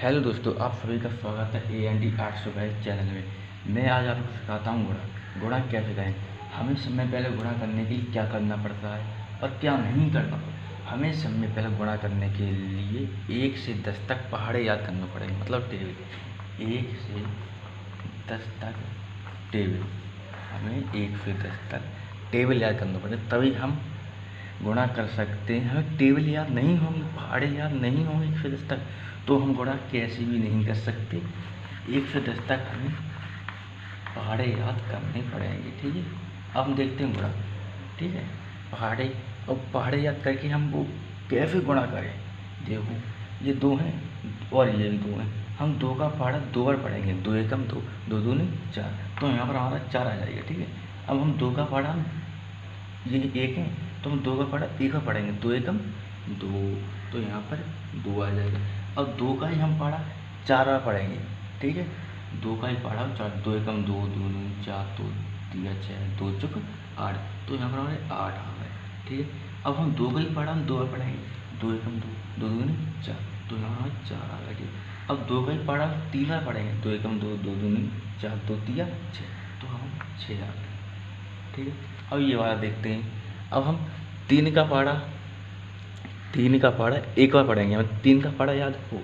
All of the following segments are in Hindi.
हेलो दोस्तों, आप सभी का स्वागत है AND आर्ट्स गाइस चैनल में। मैं आज आपको सिखाता हूँ गुणा कैसे करें। हमें सबसे पहले गुणा करने के लिए क्या करना पड़ता है और क्या नहीं करना पड़ता। हमें सबसे पहले गुणा करने के लिए 1 से 10 तक पहाड़े याद करने पड़ेंगे, मतलब टेबल। 1 से 10 तक टेबल, हमें 1 से 10 तक टेबल याद करना पड़ेगा, तभी हम गुणा कर सकते हैं। हमें टेबल याद नहीं होंगे, पहाड़े याद नहीं होंगे 1 से 10 तक, तो हम गुणा कैसे भी नहीं कर सकते। 1 से 10 तक हमें पहाड़े याद करने पड़ेंगे, ठीक है। अब हम देखते हैं गुणा, ठीक है। पहाड़े, और पहाड़े याद करके हम वो कैसे गुणा करें। देखो, ये 2 हैं और ये 2 हैं। हम 2 का पहाड़ा 2 बार पढ़ेंगे, 2 एकम 2, 2 दूनी 4, तो यहाँ पर हमारा 4 आ जाएगा, ठीक है। अब हम 2 का पहाड़ा, ये 1 है तो हम 2 का पहाड़ा 1 बार पढ़ेंगे, 2 एकम 2, तो यहाँ पर 2 आ जाएगा। अब 2 का ही हम पहाड़ा 4 बार पढ़ेंगे, ठीक है। 2 का ही पहाड़ा 4, 2 एकम 2, 2 दूनी 4, 2 3 6, 2 चौक 8, तो यहाँ पर हमारे 8 आ गए, ठीक है। अब हम 2 का ही पहाड़ा हम 2 बार पढ़ेंगे, 2 एकम 2, 2 दूनी 4, तो यहाँ हमारे 4 आ गए, ठीक है। अब 2 का ही पहाड़ा 3 बार पढ़ेंगे, 2 एकम 2, 2 दूनी 4, 2 3 6, तो हम 6 आ गए, ठीक है। अब ये वाला देखते हैं। अब हम 3 का पहाड़ा 1 बार पढ़ेंगे। हमें 3 का पहाड़ा याद हो,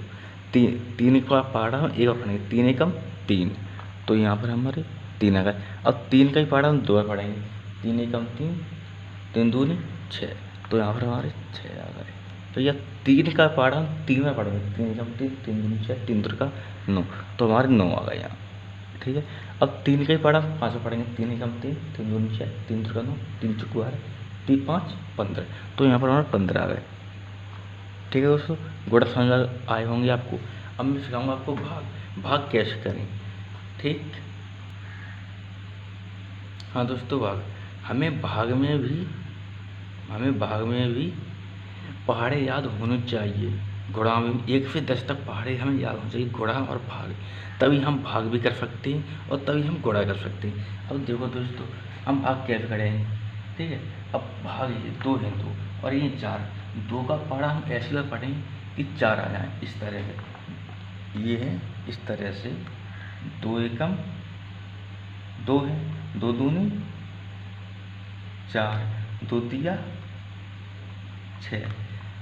3 का पहाड़ा हम 1 बार पढ़ेंगे, 3 एकम 3, तो यहाँ पर हमारे 3 आ गए। अब 3 का ही पहाड़ा हम 2 बार पढ़ेंगे, 3 एकम 3, 3 दूनी 6, तो यहाँ पर हमारे 6 आ गए। तो यह 3 का पहाड़ा हम 3 बार पढ़ेंगे, 3 एकम 3, 3 दूनी 6, 3 का 9, तो हमारे 9 आ गए यहाँ, ठीक है। अब 3 का ही पहाड़ा 5 बार पढ़ेंगे, 3 एकम 3, 3 दूनी 6, 3 का 9, 3 चौक 12, 3 5 15, तो यहाँ पर हमारे 15 आ गए, ठीक है दोस्तों। गुणा समझ आए होंगे आपको। अब मैं सिखाऊंगा आपको भाग कैसे करें, ठीक। हाँ दोस्तों, हमें भाग में भी पहाड़े याद होने चाहिए। गुणा में 1 से 10 तक पहाड़े हमें याद होने चाहिए, गुणा और भाग, तभी हम भाग भी कर सकते हैं और तभी हम गुणा कर सकते हैं। अब देखो दोस्तों, हम भाग कैसे करें, ठीक है। अब भाग ये 2 है 2 और ये 4, 2 का पहाड़ा हम ऐसे बार पढ़ें कि 4 आ जाए, इस तरह से। ये है इस तरह से, 2 एकम 2 है, 2 दूनी 4, 2 तिया 6।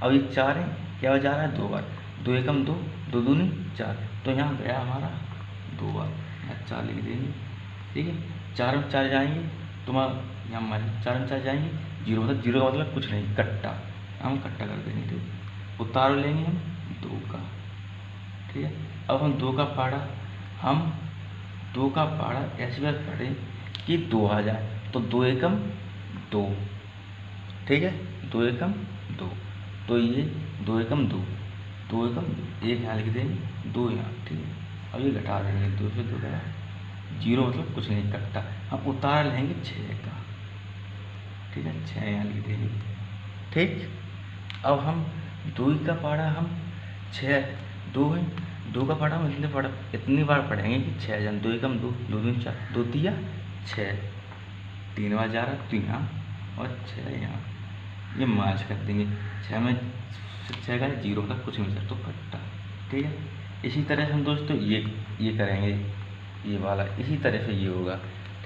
अब ये 4 है, क्या हो जा रहा है 2 बार, 2 एकम 2, 2 दूनी 4, तो यहाँ गया हमारा 2 बार, यहाँ 4 लिख देंगे, ठीक है। 4 में 4 जाएंगे, तुम्हारा यहाँ हमारे 4 में 4 जाएंगे, 0 मतलब 0 का मतलब कुछ नहीं, कट्टा, हम कट्टा कर देंगे, ठीक। उतार लेंगे हम 2 का, ठीक है। अब हम 2 का पहाड़ा ऐसे बार पढ़ें कि 2 आ जाए, तो 2 एकम 2, ठीक है, 2 एकम 2, तो ये 2 एकम 2, 2 एकम 1 यहाँ लिख देंगे, 2 यहाँ, ठीक है। अब ये घटा देंगे, 2 से 2 गया, 0 मतलब कुछ नहीं, कट्टा। हम उतार लेंगे 6 का, ठीक है, 6 यहाँ लिख देंगे, ठीक। अब हम 2 का पहाड़ा हम 6, 2 है, 2 का पहाड़ा हम इतनी बार पढ़ेंगे कि 6 जान, 2 एकम 2, 2 दूनी 4, 2 तिया 6, 3 बार जा रहा, तो यहाँ और 6 यहाँ, ये मार्च कर देंगे, 6 में 6 का 0 का कुछ नहीं सकता, तो कट्टा, ठीक है। इसी तरह से हम दोस्तों ये करेंगे, ये वाला इसी तरह से ये होगा,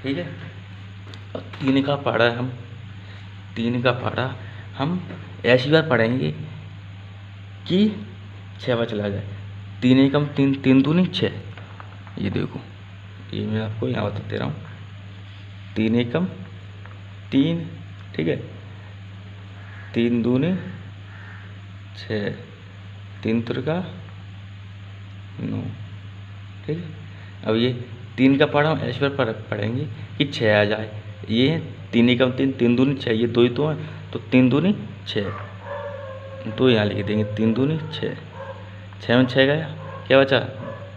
ठीक है। और 3 का पहाड़ा हम ऐसी बार पढ़ेंगे कि 6 बार चला जाए, 3 एकम 3, 3 दूनी 6, ये देखो, ये मैं आपको यहाँ बता दे रहा हूँ, 3 एकम 3, ठीक है, 3 दूनी 6, 3 का 9, ठीक है। अब ये 3 का पहाड़ा हम ऐसे बार पढ़ेंगे कि 6 आ जाए, ये 3 एकम 3, 3 दूनी 6, ये 2 ही तो है, तो 3 दूनी 6, 2 यहाँ लिख देंगे, 3 दूनी 6, 6 में 6 गया, क्या बचा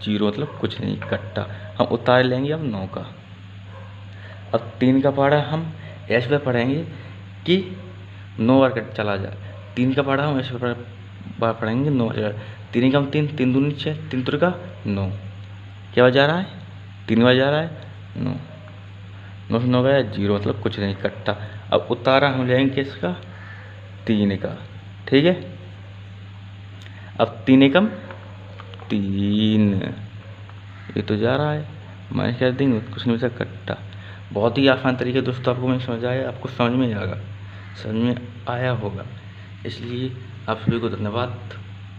0 मतलब कुछ नहीं, कट्टा। हम उतार लेंगे अब 9 का। अब 3 का पहाड़ा हम ऐसे बार पढ़ेंगे कि 9 बार कट चला जाए, 3 का पहाड़ा हम ऐसे बार पढ़ेंगे 9 बार, 3 एकम 3, 3 दूनी 6, 3 का 9, क्या जा रहा है 3 बार जा रहा है 9, 9 से 9 गया 0 मतलब कुछ नहीं, कट्टा। अब उतारा हम लेंगे किसका 3 का, ठीक है। अब 3 एकम 3। ये तो जा रहा है, माइनस कर देंगे, कुछ नहीं बचा कट्टा। बहुत ही आसान तरीके दोस्तों, आपको मैं समझ आया, आपको समझ में आएगा, समझ में आया होगा। इसलिए आप सभी को धन्यवाद।